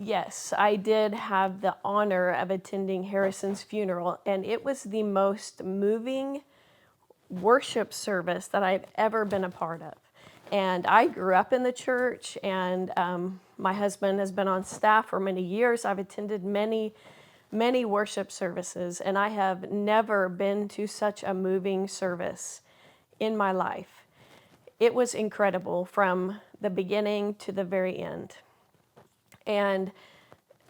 Yes, I did have the honor of attending Harrison's funeral, and it was the most moving worship service that I've ever been a part of. And I grew up in the church, and my husband has been on staff for many years. I've attended many worship services, and I have never been to such a moving service in my life. It was incredible from the beginning to the very end. And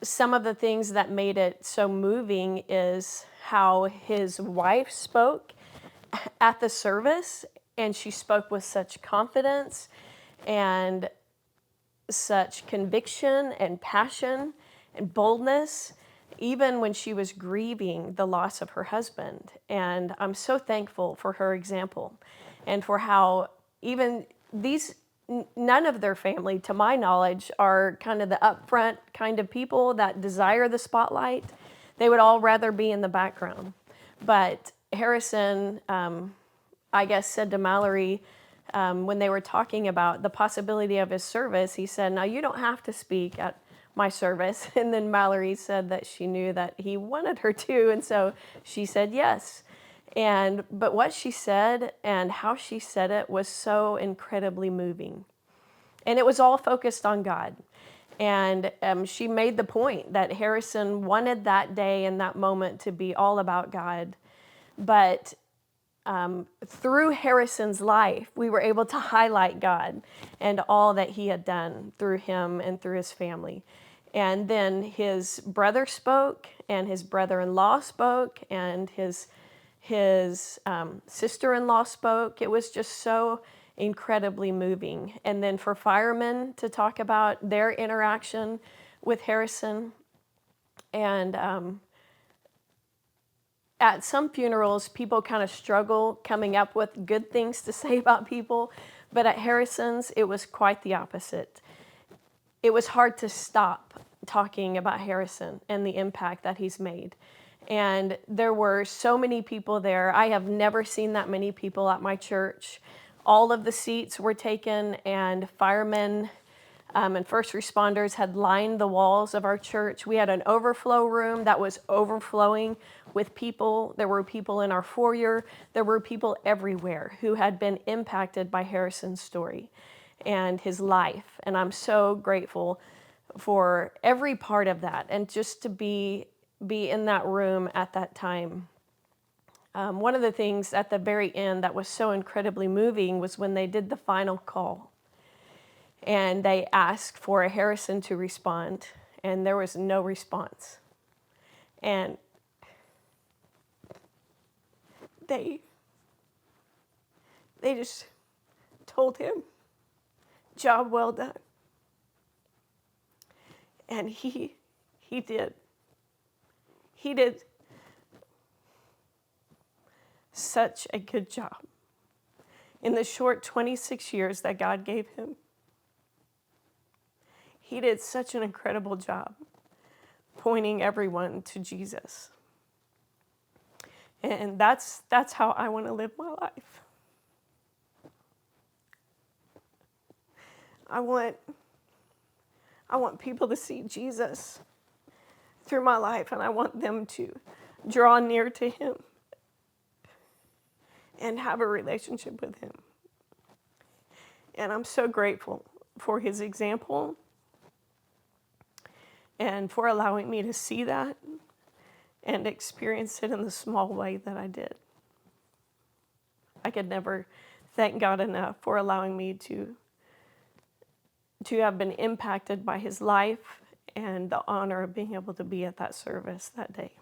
some of the things that made it so moving is how his wife spoke at the service, and she spoke with such confidence and such conviction and passion and boldness, even when she was grieving the loss of her husband. And I'm so thankful for her example and for how even these none of their family, to my knowledge, are kind of the upfront kind of people that desire the spotlight. They would all rather be in the background. But Harrison, I guess, said to Mallory, when they were talking about the possibility of his service, he said, "Now you don't have to speak at my service." And then Mallory said that she knew that he wanted her to, and so she said yes. But what she said and how she said it was so incredibly moving. And it was all focused on God. And she made the point that Harrison wanted that day and that moment to be all about God. But through Harrison's life, we were able to highlight God and all that he had done through him and through his family. And then his brother spoke, and his brother-in-law spoke, and his sister-in-law spoke. It was just so incredibly moving. And then for firemen to talk about their interaction with Harrison. And at some funerals, people kind of struggle coming up with good things to say about people, but at Harrison's, it was quite the opposite. It was hard to stop talking about Harrison and the impact that he's made. And there were so many people there. I have never seen that many people at my church. All of the seats were taken, and firemen and first responders had lined the walls of our church. We had an overflow room that was overflowing with people. There were people in our foyer. There were people everywhere who had been impacted by Harrison's story and his life. And I'm so grateful for every part of that, and just to be in that room at that time. One of the things at the very end that was so incredibly moving was when they did the final call. And they asked for Harrison to respond, and there was no response. And they just told him, "Job well done." And he did. He did such a good job in the short 26 years that God gave him. He did such an incredible job pointing everyone to Jesus. And that's how I want to live my life. I want people to see Jesus through my life, and I want them to draw near to him and have a relationship with him. And I'm so grateful for his example and for allowing me to see that and experience it in the small way that I did. I could never thank God enough for allowing me to have been impacted by his life and the honor of being able to be at that service that day.